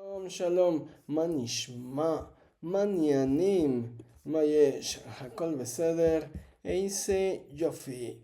Shalom, shalom, manishma, manyanim, mayesh, hakol beseder, eise yofi.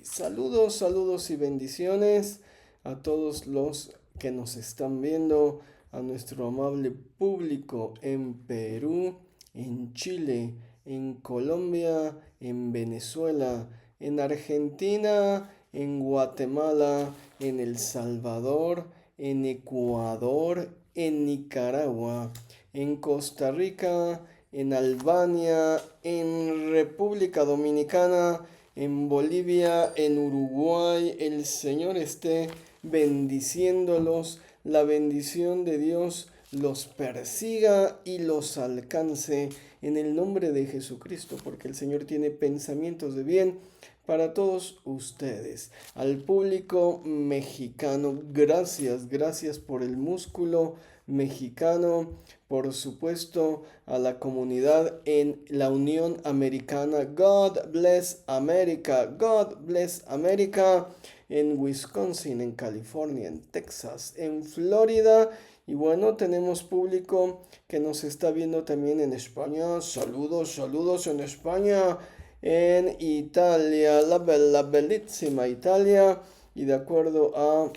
Saludos, saludos y bendiciones a todos los que nos están viendo, a nuestro amable público en Perú, en Chile, en Colombia, en Venezuela, en Argentina, en Guatemala, en El Salvador, en Ecuador, en Nicaragua, en Costa Rica, en Albania, en República Dominicana, en Bolivia, en Uruguay. El Señor esté bendiciéndolos, la bendición de Dios los persiga y los alcance en el nombre de Jesucristo, porque el Señor tiene pensamientos de bien para todos ustedes. Al público mexicano, gracias por el músculo mexicano, por supuesto a la comunidad en la Unión Americana. God bless America, God bless America, en Wisconsin, en California, en Texas, en Florida. Y bueno, tenemos público que nos está viendo también en España. Saludos, saludos en España, en Italia, la bellísima Italia. Y de acuerdo a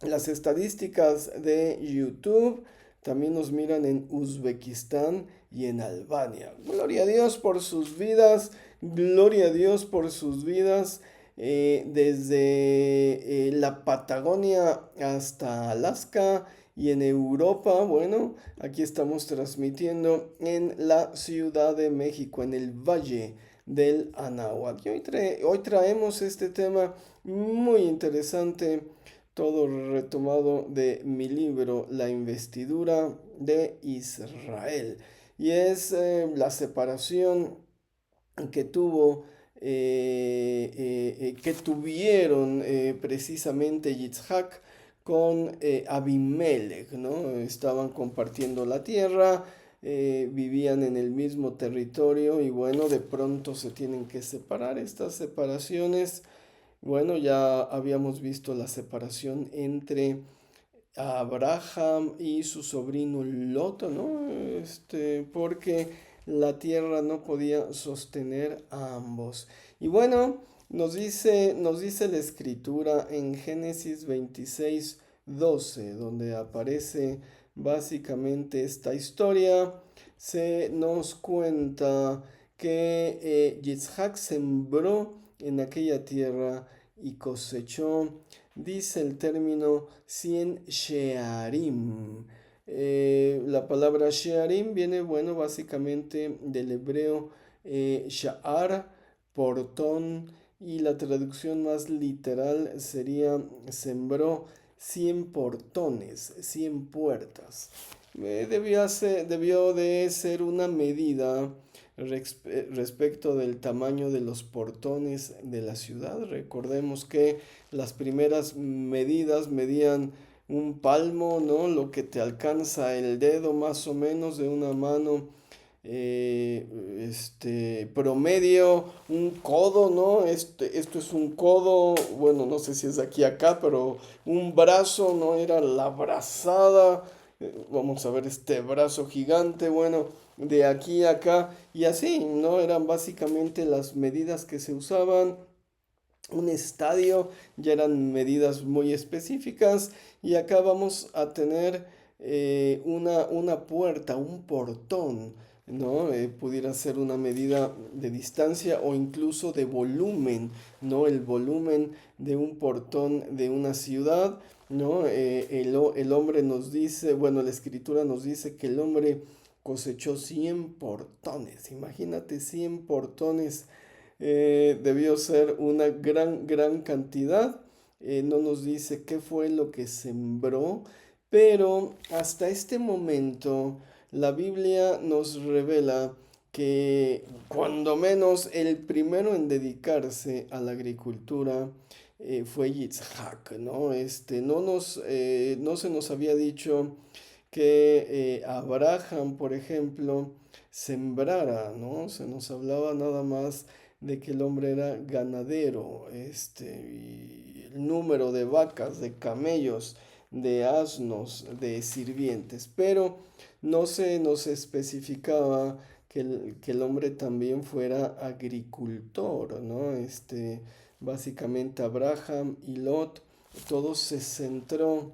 las estadísticas de YouTube, también nos miran en Uzbekistán y en Albania. Gloria a Dios por sus vidas, gloria a Dios por sus vidas. Desde la Patagonia hasta Alaska y en Europa, bueno, aquí estamos transmitiendo en la Ciudad de México, en el Valle del Anáhuac. Y hoy traemos este tema muy interesante, todo retomado de mi libro La investidura de Israel. Y es la separación que que tuvieron precisamente Yitzhak con Abimelech, ¿no? Estaban compartiendo la tierra, vivían en el mismo territorio y bueno, de pronto se tienen que separar. Estas separaciones, bueno, ya habíamos visto la separación entre Abraham y su sobrino Lot, ¿no? Porque la tierra no podía sostener a ambos. Y bueno, nos dice la escritura en Génesis 26:12, donde aparece básicamente esta historia. Se nos cuenta que Yitzhak sembró en aquella tierra y cosechó, dice el término, 100 shearim. La palabra shearim viene, bueno, básicamente del hebreo sha'ar, portón, y la traducción más literal sería sembró 100 portones, 100 puertas. Debió de ser una medida respecto del tamaño de los portones de la ciudad. Recordemos que las primeras medidas medían un palmo, ¿no? Lo que te alcanza el dedo más o menos de una mano, promedio, un codo, ¿no? Esto es un codo, bueno, no sé si es de aquí a acá, pero un brazo, ¿no? Era la brazada. Vamos a ver este brazo gigante, bueno, de aquí a acá, y así, ¿no? Eran básicamente las medidas que se usaban. Un estadio ya eran medidas muy específicas, y acá vamos a tener una puerta, un portón, ¿no? Pudiera ser una medida de distancia o incluso de volumen, ¿no? El volumen de un portón de una ciudad, ¿no? El hombre nos dice, bueno, la escritura nos dice que el hombre cosechó 100 portones. Imagínate, 100 portones. Debió ser una gran cantidad. No nos dice qué fue lo que sembró, pero hasta este momento la Biblia nos revela que cuando menos el primero en dedicarse a la agricultura fue Yitzhak, ¿no? No se nos había dicho que Abraham, por ejemplo, sembrara, ¿no? Se nos hablaba nada más de que el hombre era ganadero, y el número de vacas, de camellos, de asnos, de sirvientes, pero no se nos especificaba que el hombre también fuera agricultor, ¿no? Básicamente Abraham y Lot, todo se centró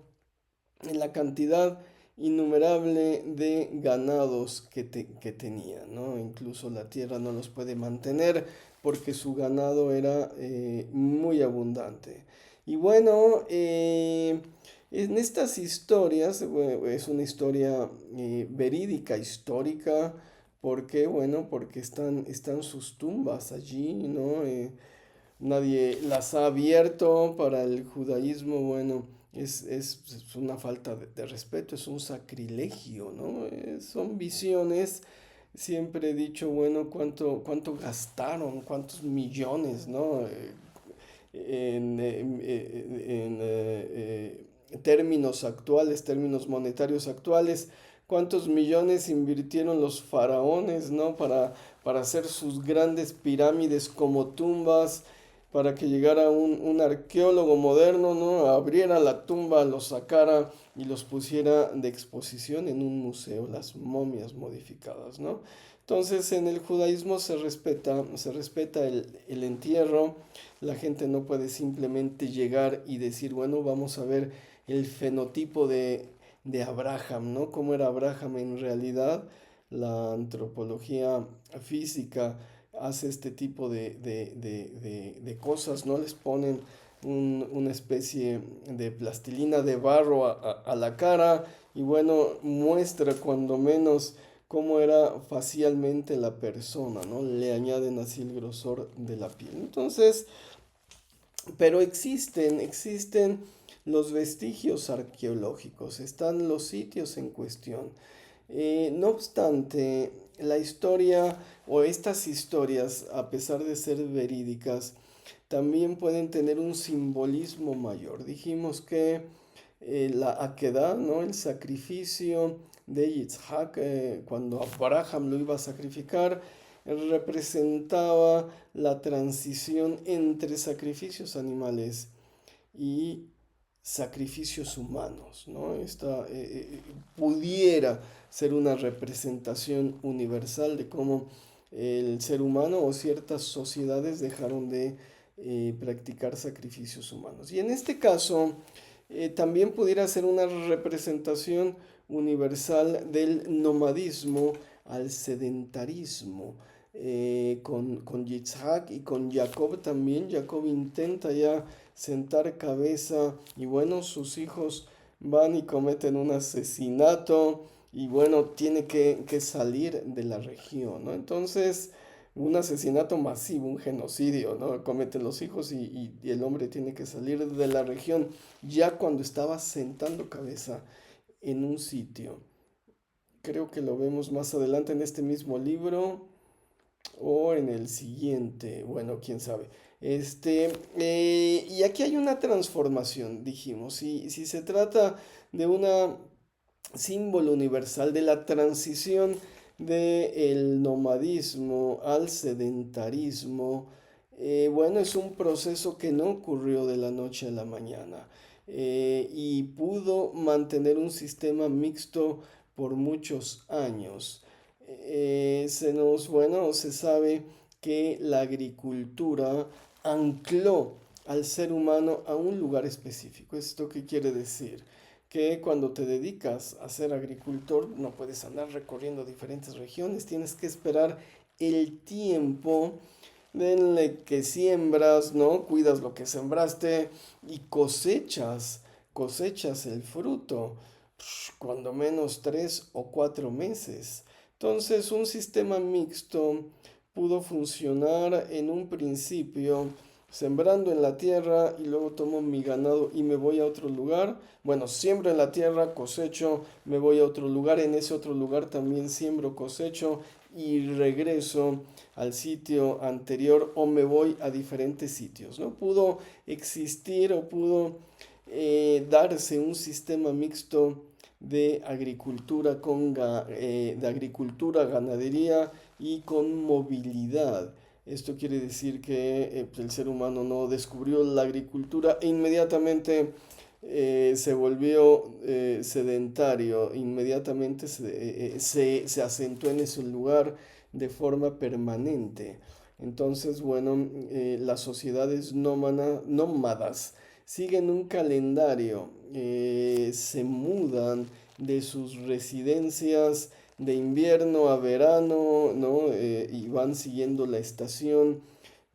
en la cantidad innumerable de ganados que tenía, ¿no? Incluso la tierra no los puede mantener porque su ganado era muy abundante. Y bueno, en estas historias, bueno, es una historia verídica, histórica. ¿Por qué? Bueno, porque están sus tumbas allí, ¿no? Nadie las ha abierto para el judaísmo. Bueno, es una falta de respeto, es un sacrilegio, ¿no? Son visiones. Siempre he dicho, bueno, cuánto gastaron, cuántos millones, ¿no? En términos actuales, términos monetarios actuales, cuántos millones invirtieron los faraones, ¿no? Para hacer sus grandes pirámides como tumbas, para que llegara un arqueólogo moderno, ¿no? Abriera la tumba, los sacara y los pusiera de exposición en un museo, las momias modificadas, ¿no? Entonces en el judaísmo se respeta el entierro. La gente no puede simplemente llegar y decir, bueno, vamos a ver el fenotipo de Abraham, ¿no? ¿Cómo era Abraham en realidad? La antropología física hace este tipo de cosas, ¿no? Les ponen una especie de plastilina de barro a la cara y bueno, muestra cuando menos cómo era facialmente la persona, ¿no? Le añaden así el grosor de la piel. Entonces, pero existen los vestigios arqueológicos, están los sitios en cuestión. No obstante, la historia o estas historias, a pesar de ser verídicas, también pueden tener un simbolismo mayor. Dijimos que la Akedah, ¿no? El sacrificio de Yitzhak, cuando Abraham lo iba a sacrificar, representaba la transición entre sacrificios animales y sacrificios humanos, ¿no? Pudiera ser una representación universal de cómo el ser humano o ciertas sociedades dejaron de practicar sacrificios humanos. Y en este caso, también pudiera ser una representación universal del nomadismo al sedentarismo. Con Yitzhak y con Jacob también. Jacob intenta ya sentar cabeza y bueno, sus hijos van y cometen un asesinato y bueno, tiene que salir de la región, ¿no? Entonces, un asesinato masivo, un genocidio, ¿no? Cometen los hijos y el hombre tiene que salir de la región ya cuando estaba sentando cabeza en un sitio. Creo que lo vemos más adelante en este mismo libro o en el siguiente, bueno, quién sabe. Y aquí hay una transformación, dijimos. Si se trata de una símbolo universal de la transición del nomadismo al sedentarismo, bueno, es un proceso que no ocurrió de la noche a la mañana y pudo mantener un sistema mixto por muchos años. Bueno, se sabe que la agricultura ancló al ser humano a un lugar específico. ¿Esto qué quiere decir? Que cuando te dedicas a ser agricultor no puedes andar recorriendo diferentes regiones, tienes que esperar el tiempo en el que siembras, ¿no? Cuidas lo que sembraste y cosechas el fruto, cuando menos 3 o 4 meses. Entonces, un sistema mixto pudo funcionar en un principio sembrando en la tierra y luego tomo mi ganado y me voy a otro lugar. Bueno, siembro en la tierra, cosecho, me voy a otro lugar, en ese otro lugar también siembro, cosecho y regreso al sitio anterior o me voy a diferentes sitios, ¿no? Pudo existir o pudo darse un sistema mixto de agricultura de agricultura, ganadería y con movilidad. Esto quiere decir que el ser humano no descubrió la agricultura e inmediatamente se volvió sedentario, inmediatamente se asentó en ese lugar de forma permanente. Entonces, bueno, las sociedades nómadas siguen un calendario, se mudan de sus residencias de invierno a verano, ¿no? Y van siguiendo la estación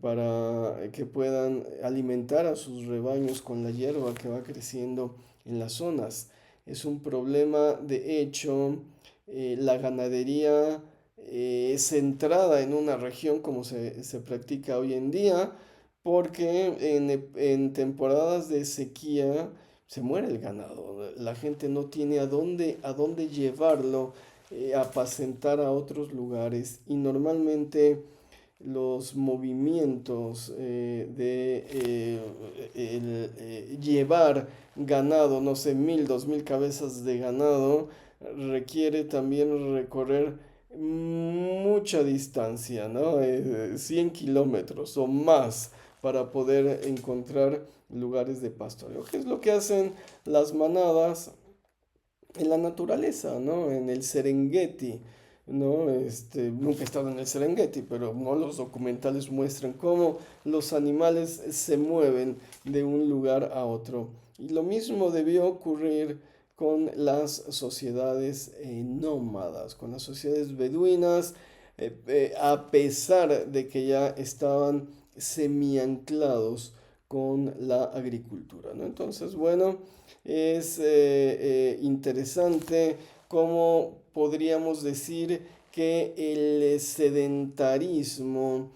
para que puedan alimentar a sus rebaños con la hierba que va creciendo en las zonas. Es un problema, de hecho, la ganadería centrada en una región como se practica hoy en día, porque en temporadas de sequía se muere el ganado. La gente no tiene a dónde llevarlo, a apacentar a otros lugares, y normalmente los movimientos llevar ganado, no sé, 1000, 2000 cabezas de ganado, requiere también recorrer mucha distancia, ¿no? 100 kilómetros o más para poder encontrar lugares de pastoreo. ¿Qué es lo que hacen las manadas en la naturaleza, ¿no? En el Serengeti, ¿no? Nunca he estado en el Serengeti, pero ¿no? Los documentales muestran cómo los animales se mueven de un lugar a otro. Y lo mismo debió ocurrir con las sociedades nómadas, con las sociedades beduinas, a pesar de que ya estaban semi-anclados con la agricultura, ¿no? Entonces, bueno, es interesante cómo podríamos decir que el sedentarismo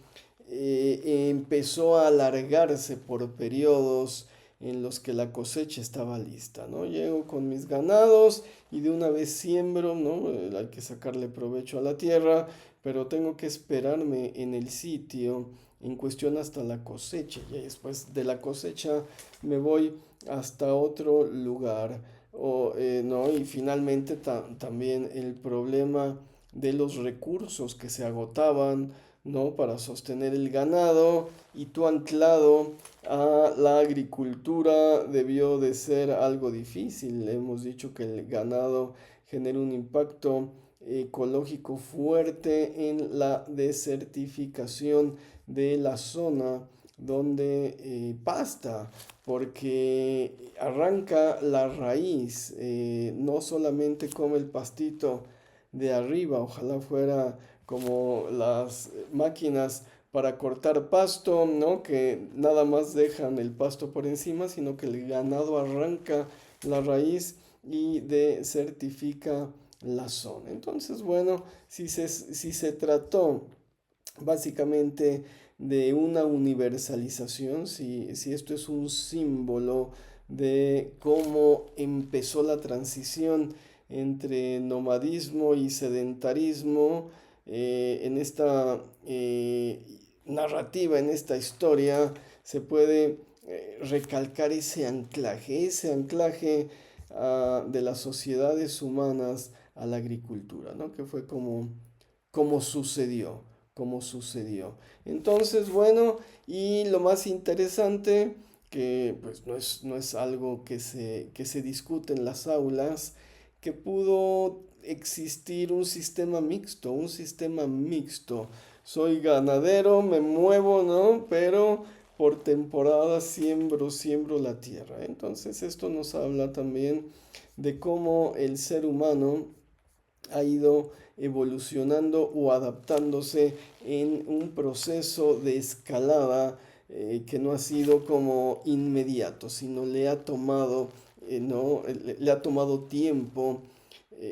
empezó a alargarse por periodos en los que la cosecha estaba lista, ¿no? Llego con mis ganados y de una vez siembro, ¿no? Hay que sacarle provecho a la tierra, pero tengo que esperarme en el sitio en cuestión hasta la cosecha, y después de la cosecha me voy hasta otro lugar. ¿No? Y finalmente también el problema de los recursos que se agotaban, ¿no? Para sostener el ganado, y tú anclado a la agricultura debió de ser algo difícil. Hemos dicho que el ganado genera un impacto ecológico fuerte en la desertificación de la zona donde pasta, porque arranca la raíz, no solamente come el pastito de arriba, ojalá fuera como las máquinas para cortar pasto, ¿no? Que nada más dejan el pasto por encima, sino que el ganado arranca la raíz y desertifica la zona. Entonces, bueno, si se trató básicamente de una universalización, si esto es un símbolo de cómo empezó la transición entre nomadismo y sedentarismo, en esta narrativa, en esta historia, se puede recalcar ese anclaje de las sociedades humanas a la agricultura, ¿no? Que fue como sucedió, como sucedió. Entonces, bueno, y lo más interesante, que pues no es algo que se discute en las aulas, que pudo existir un sistema mixto. Soy ganadero, me muevo, ¿no? Pero por temporada siembro la tierra. Entonces esto nos habla también de cómo el ser humano ha ido evolucionando o adaptándose en un proceso de escalada, que no ha sido como inmediato, sino le ha tomado, ¿no? Le ha tomado tiempo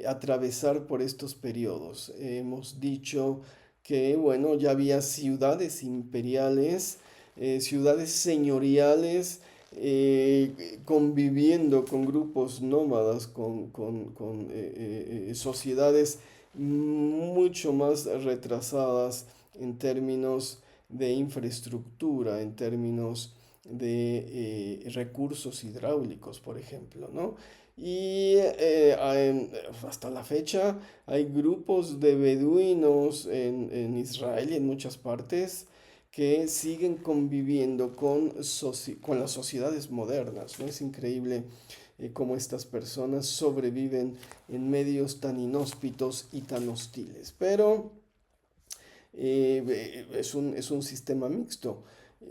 atravesar por estos periodos. Hemos dicho que, bueno, ya había ciudades imperiales, ciudades señoriales, conviviendo con grupos nómadas, con sociedades mucho más retrasadas en términos de infraestructura, en términos de recursos hidráulicos, por ejemplo, ¿no? Y hasta la fecha hay grupos de beduinos en Israel y en muchas partes que siguen conviviendo con las sociedades modernas, ¿no? Es increíble cómo estas personas sobreviven en medios tan inhóspitos y tan hostiles. Pero es un sistema mixto.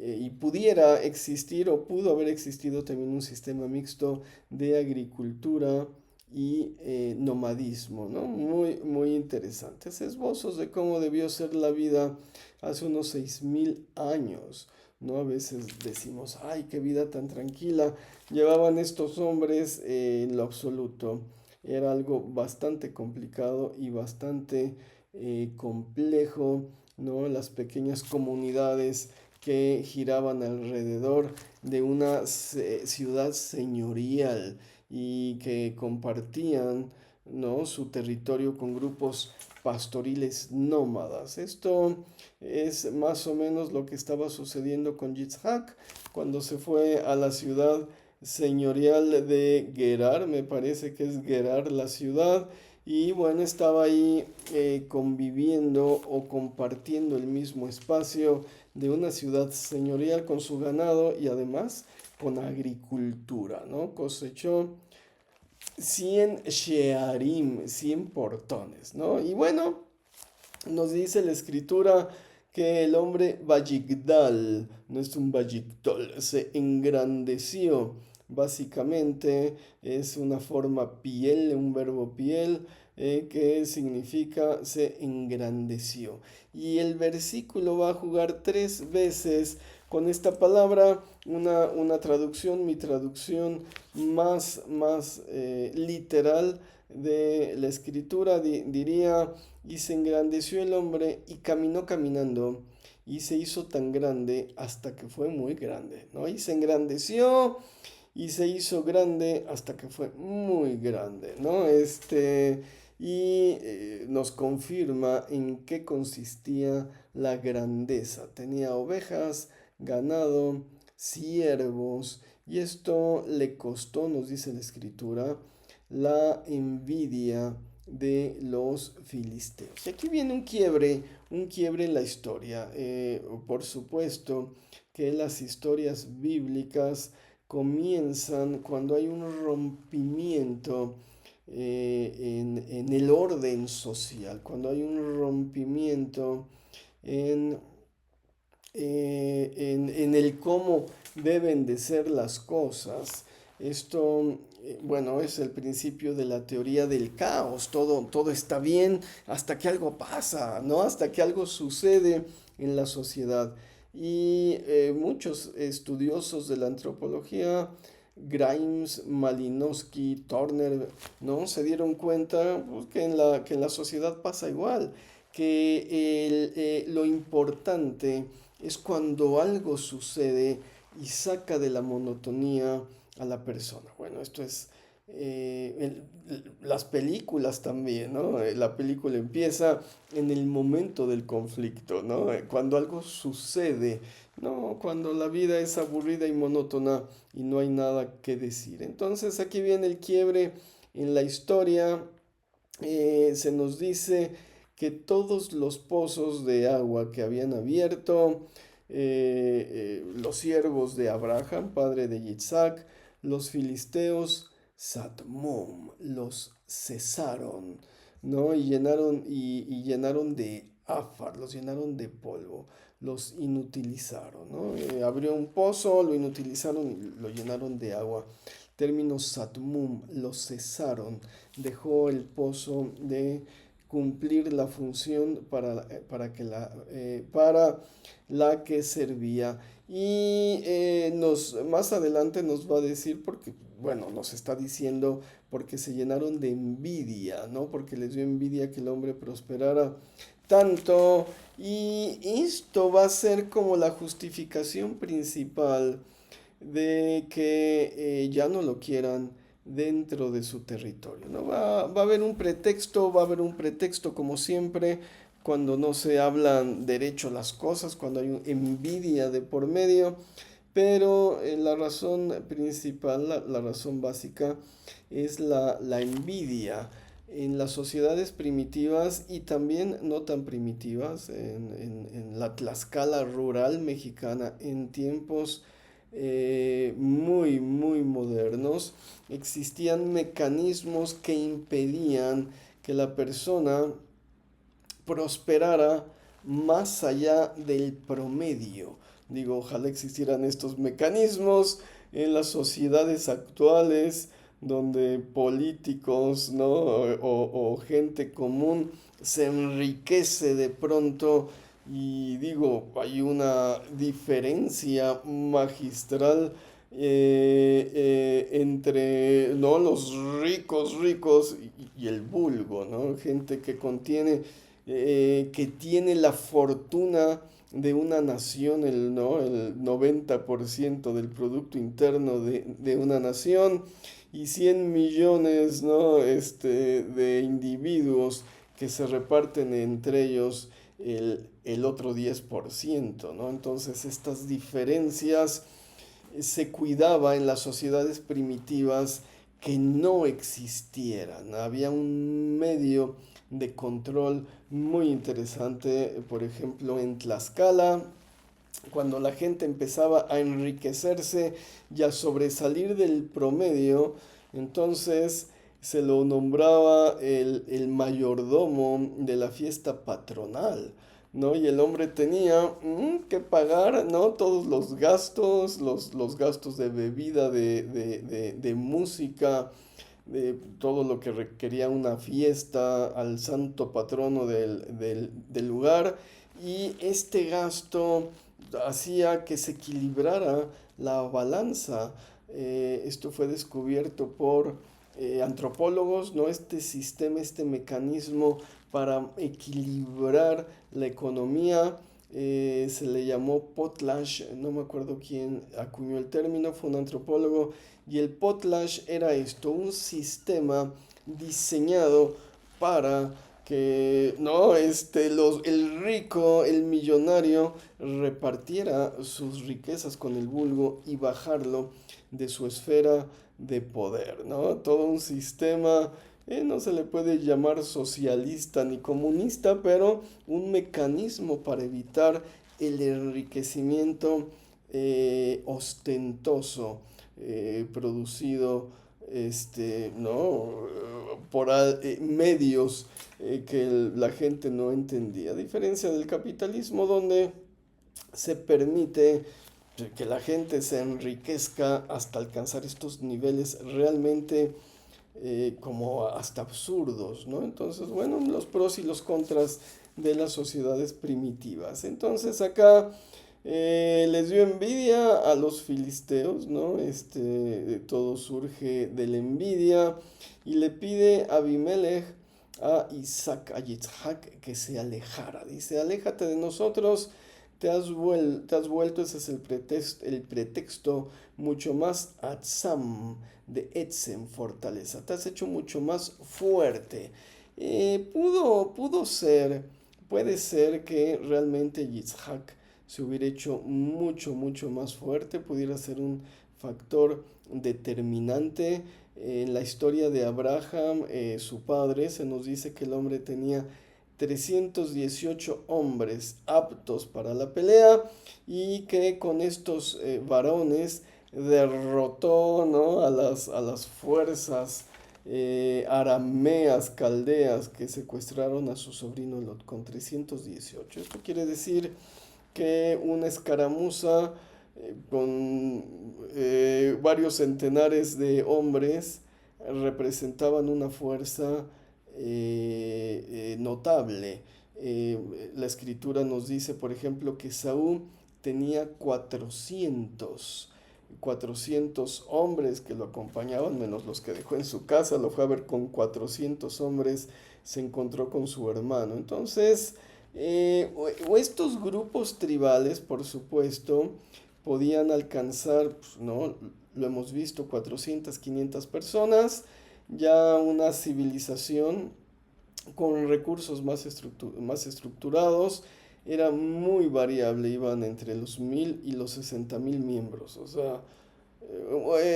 Y pudiera existir o pudo haber existido también un sistema mixto de agricultura y nomadismo, ¿no? Muy, muy interesantes esbozos de cómo debió ser la vida hace unos 6000 años, ¿no? A veces decimos, ay, qué vida tan tranquila llevaban estos hombres en lo absoluto. Era algo bastante complicado y bastante complejo, ¿no? Las pequeñas comunidades que giraban alrededor de una ciudad señorial y que compartían, ¿no? Su territorio con grupos pastoriles nómadas. Esto es más o menos lo que estaba sucediendo con Yitzhak cuando se fue a la ciudad señorial de Gerar, me parece que es Gerar la ciudad, y bueno, estaba ahí conviviendo o compartiendo el mismo espacio de una ciudad señorial con su ganado y además con agricultura, ¿no? Cosechó 100 shearim, 100 portones, ¿no? Y bueno, nos dice la escritura que el hombre Vayigdal, no es un Vayigdol, se engrandeció. Básicamente es una forma piel, un verbo piel, que significa se engrandeció. Y el versículo va a jugar 3 veces con esta palabra, una traducción, mi traducción más literal de la escritura diría, y se engrandeció el hombre y caminó caminando y se hizo tan grande hasta que fue muy grande, ¿no? Y se engrandeció y se hizo grande hasta que fue muy grande, ¿no? Nos confirma en qué consistía la grandeza. Tenía ovejas, ganado, siervos, y esto le costó, nos dice la escritura, la envidia de los filisteos. Y aquí viene un quiebre en la historia. Por supuesto que las historias bíblicas comienzan cuando hay un rompimiento en el orden social, cuando hay un rompimiento en, en el cómo deben de ser las cosas. Esto, bueno, es el principio de la teoría del caos. Todo está bien hasta que algo pasa, ¿no? Hasta que algo sucede en la sociedad. Y muchos estudiosos de la antropología, Grimes, Malinowski, Turner, ¿no? Se dieron cuenta pues, que en la sociedad pasa igual, que lo importante es cuando algo sucede y saca de la monotonía a la persona. Bueno, esto es las películas también, ¿no? La película empieza en el momento del conflicto, ¿no? Cuando algo sucede, ¿no? Cuando la vida es aburrida y monótona y no hay nada que decir. Entonces aquí viene el quiebre en la historia. Se nos dice que todos los pozos de agua que habían abierto, los siervos de Abraham, padre de Yitzhak, los filisteos, Satmum, los cesaron, ¿no? Y llenaron de áfar, los llenaron de polvo, los inutilizaron, ¿no? Abrió un pozo, lo inutilizaron y lo llenaron de agua. Término Satmum, los cesaron, dejó el pozo de cumplir la función para la que servía. Y más adelante nos va a decir, porque, bueno, nos está diciendo porque se llenaron de envidia, ¿no? Porque les dio envidia que el hombre prosperara tanto. Y esto va a ser como la justificación principal de que ya no lo quieran dentro de su territorio, ¿no? Va a haber un pretexto, va a haber un pretexto como siempre cuando no se hablan derecho las cosas, cuando hay envidia de por medio, pero la razón principal, la razón básica es la envidia. en las sociedades primitivas y también no tan primitivas, en la Tlaxcala rural mexicana, en tiempos muy, muy modernos, existían mecanismos que impedían que la persona prosperara más allá del promedio. Digo, ojalá existieran estos mecanismos en las sociedades actuales donde políticos, ¿no? O gente común se enriquece de pronto y digo, hay una diferencia magistral entre, ¿no? Los ricos y el vulgo, ¿no? Gente que contiene que tiene la fortuna de una nación, ¿no? El 90% del Producto Interno de una nación y 100 millones, ¿no? De individuos que se reparten entre ellos el otro 10%, ¿no? Entonces estas diferencias se cuidaba en las sociedades primitivas que no existieran. Había un medio de control muy interesante, por ejemplo, en Tlaxcala, cuando la gente empezaba a enriquecerse y a sobresalir del promedio, entonces se lo nombraba el mayordomo de la fiesta patronal, ¿no? Y el hombre tenía que pagar, ¿no? Todos los gastos, los gastos de bebida, de música, de todo lo que requería una fiesta al santo patrono del lugar. Y este gasto hacía que se equilibrara la balanza. Esto fue descubierto por antropólogos, ¿no? Este sistema, este mecanismo para equilibrar la economía se le llamó potlatch, no me acuerdo quién acuñó el término, fue un antropólogo, y el potlatch era esto, un sistema diseñado para que no el rico, el millonario repartiera sus riquezas con el vulgo y bajarlo de su esfera de poder, ¿no? Todo un sistema, no se le puede llamar socialista ni comunista, pero un mecanismo para evitar el enriquecimiento ostentoso producido ¿no? por medios que la gente no entendía. A diferencia del capitalismo donde se permite que la gente se enriquezca hasta alcanzar estos niveles realmente como hasta absurdos, ¿no? Entonces, bueno, los pros y los contras de las sociedades primitivas. Entonces acá les dio envidia a los filisteos, ¿no? Todo surge de la envidia y le pide a Abimelech a Isaac, a Yitzhak, que se alejara. Dice, aléjate de nosotros, te has vuelto, ese es el pretexto, mucho más atzam, de etzem, fortaleza. Te has hecho mucho más fuerte. Pudo ser, puede ser que realmente Yitzhak se hubiera hecho mucho, mucho más fuerte, pudiera ser un factor determinante. En la historia de Abraham, su padre, se nos dice que el hombre tenía 318 hombres aptos para la pelea y que con estos varones derrotó, ¿no? a las fuerzas arameas, caldeas que secuestraron a su sobrino Lot con 318. Esto quiere decir que una escaramuza con varios centenares de hombres representaban una fuerza notable. La escritura nos dice, por ejemplo, que Saúl tenía 400 hombres que lo acompañaban, menos los que dejó en su casa, lo fue a ver con 400 hombres, se encontró con su hermano. Entonces, o estos grupos tribales, por supuesto, podían alcanzar, pues, ¿no? Lo hemos visto, 400, 500 personas, ya una civilización con recursos más estructurados, era muy variable, iban entre los 1000 y los 60.000 miembros, o sea,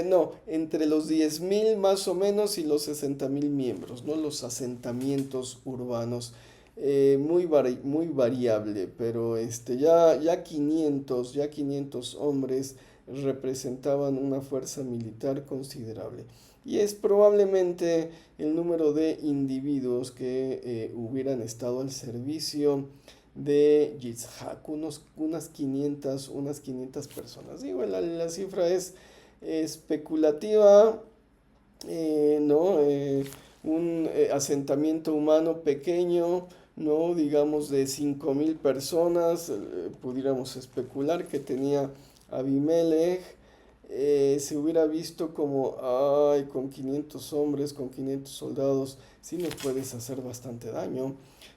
No, entre los 10.000 más o menos y los 60.000 miembros, ¿no? Los asentamientos urbanos. Muy variable, pero ya 500 hombres representaban una fuerza militar considerable. Y es probablemente el número de individuos que hubieran estado al servicio de Yitzhak, unas 500 personas. Digo, la cifra es especulativa, ¿no? Un asentamiento humano pequeño, ¿no? Digamos de 5.000 personas, pudiéramos especular que tenía Abimelech. Se hubiera visto como, ay, con 500 hombres, con 500 soldados, sí nos puedes hacer bastante daño.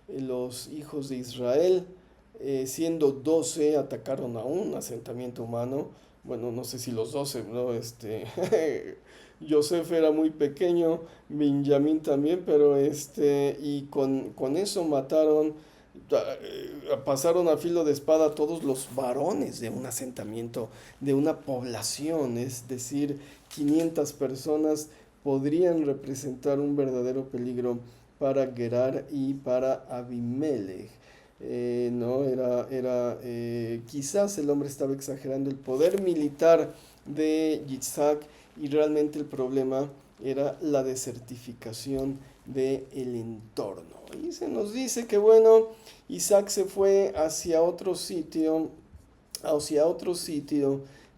Los hijos de Israel, siendo 12, atacaron a un asentamiento humano. Bueno, no sé si los 12, ¿no? Yosef era muy pequeño, Benjamín también, pero y con eso mataron, pasaron a filo de espada a todos los varones de un asentamiento, de una población, es decir, 500 personas podrían representar un verdadero peligro para Gerar y para Abimelech. No, quizás el hombre estaba exagerando el poder militar de Yitzhak y realmente el problema era la desertificación del entorno. Y se nos dice que bueno, Isaac se fue hacia otro sitio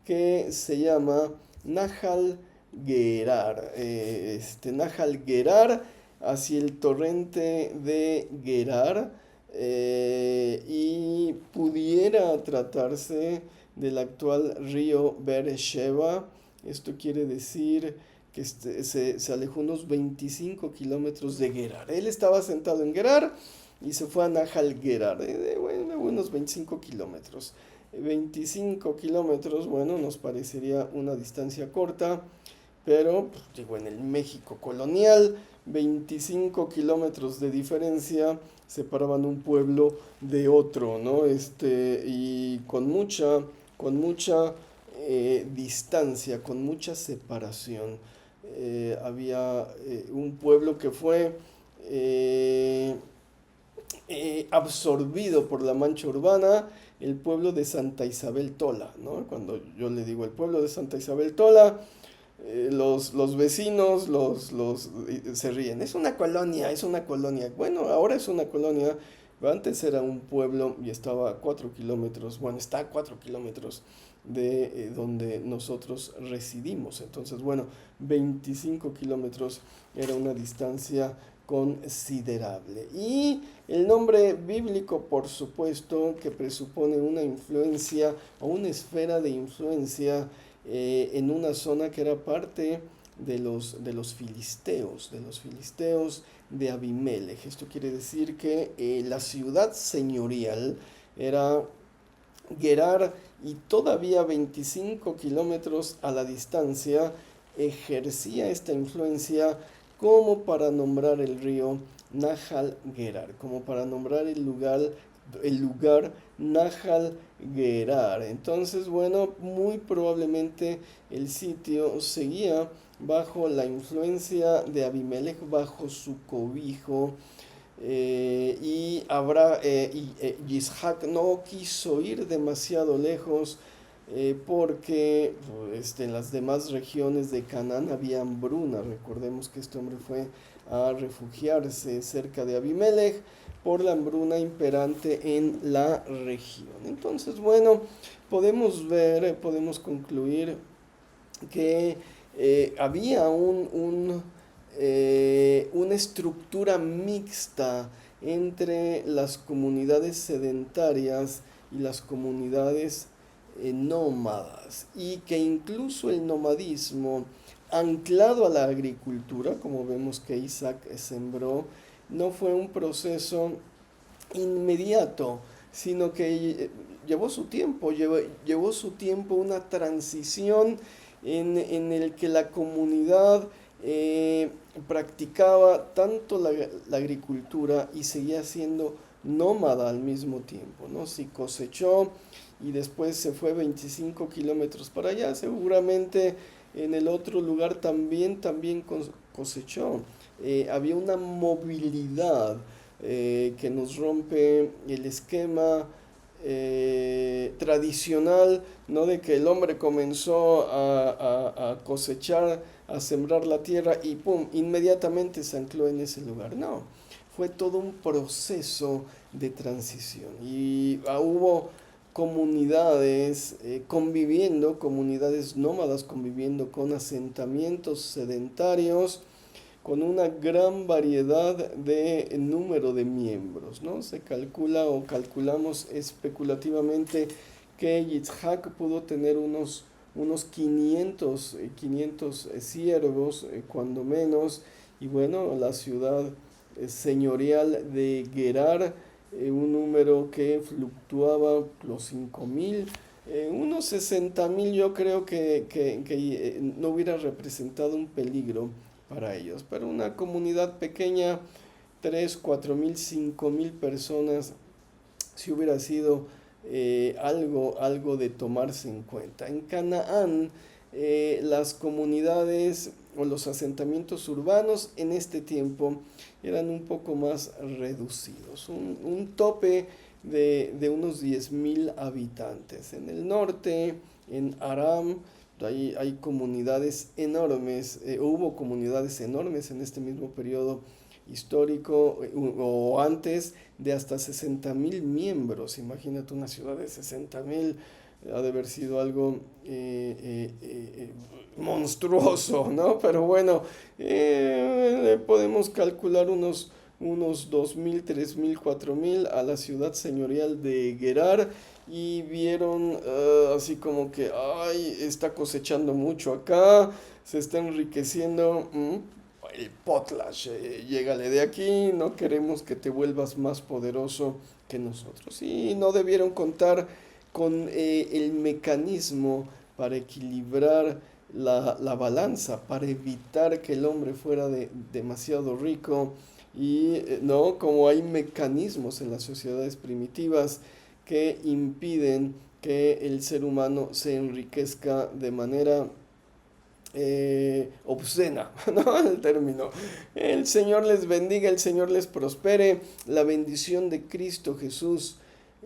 que se llama Nahal Gerar. Nahal Gerar, hacia el torrente de Gerar, y pudiera tratarse del actual río Beersheba. Esto quiere decir que se alejó unos 25 kilómetros de Gerar. Él estaba sentado en Gerar y se fue a Nahal Gerar, de unos 25 kilómetros. 25 kilómetros, bueno, nos parecería una distancia corta, pero pues, digo, en el México colonial, 25 kilómetros de diferencia separaban un pueblo de otro, ¿no? Y con mucha distancia, con mucha separación. Había un pueblo que fue eh, absorbido por la mancha urbana, el pueblo de Santa Isabel Tola, ¿no? Cuando yo le digo el pueblo de Santa Isabel Tola, los vecinos se ríen. Es una colonia, es una colonia. Bueno, ahora es una colonia. Antes era un pueblo y estaba a 4 kilómetros, bueno, está a 4 kilómetros de donde nosotros residimos. Entonces, bueno, 25 kilómetros era una distancia considerable. Y el nombre bíblico, por supuesto, que presupone una influencia o una esfera de influencia en una zona que era parte de los filisteos de Abimelech. Esto quiere decir que la ciudad señorial era Gerar y todavía 25 kilómetros a la distancia ejercía esta influencia como para nombrar el río Nahal Gerar, como para nombrar el lugar Nahal Gerar. Entonces, bueno, muy probablemente el sitio seguía bajo la influencia de Abimelech, bajo su cobijo. Yitzhak no quiso ir demasiado lejos porque en las demás regiones de Canaán había hambruna. Recordemos que este hombre fue a refugiarse cerca de Abimelech por la hambruna imperante en la región. Entonces, bueno, podemos concluir que había una estructura mixta entre las comunidades sedentarias y las comunidades nómadas, y que incluso el nomadismo anclado a la agricultura, como vemos que Isaac sembró, no fue un proceso inmediato, sino que llevó su tiempo, llevó su tiempo una transición en el que la comunidad practicaba tanto la agricultura y seguía siendo nómada al mismo tiempo, ¿no? Si cosechó y después se fue 25 kilómetros para allá, seguramente en el otro lugar también cosechó. Había una movilidad que nos rompe el esquema tradicional, ¿no? De que el hombre comenzó a cosechar, a sembrar la tierra y ¡pum! Inmediatamente se ancló en ese lugar. No, fue todo un proceso de transición y hubo comunidades conviviendo, comunidades nómadas conviviendo con asentamientos sedentarios con una gran variedad de número de miembros, ¿no? Se calcula o calculamos especulativamente que Yitzhak pudo tener unos 500 siervos, cuando menos, y bueno, la ciudad señorial de Gerar, un número que fluctuaba los 5.000, unos 60.000 yo creo que no hubiera representado un peligro para ellos. Pero una comunidad pequeña, 3 4.000 5.000 personas, si hubiera sido algo de tomarse en cuenta. En Canaán, las comunidades o los asentamientos urbanos en este tiempo eran un poco más reducidos, un tope de unos 10.000 habitantes. En el norte, en Aram, hay comunidades enormes, hubo comunidades enormes en este mismo periodo histórico o antes de hasta 60.000 miembros. Imagínate una ciudad de 60.000, ha de haber sido algo monstruoso, ¿no? Pero bueno, podemos calcular unos 2.000 3.000 4.000 a la ciudad señorial de Gerar y vieron así como que, ay, está cosechando mucho acá, se está enriqueciendo. El potlatch, llégale de aquí, no queremos que te vuelvas más poderoso que nosotros. Y no debieron contar con el mecanismo para equilibrar la balanza, para evitar que el hombre fuera demasiado rico. Y no, como hay mecanismos en las sociedades primitivas que impiden que el ser humano se enriquezca de manera obscena, ¿no? El término. El Señor les bendiga, el Señor les prospere, la bendición de Cristo Jesús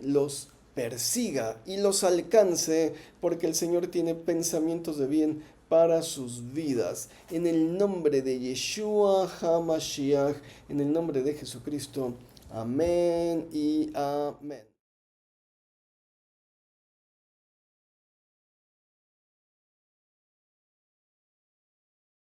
los persiga y los alcance, porque el Señor tiene pensamientos de bien para sus vidas. En el nombre de Yeshua HaMashiach, en el nombre de Jesucristo. Amén y amén.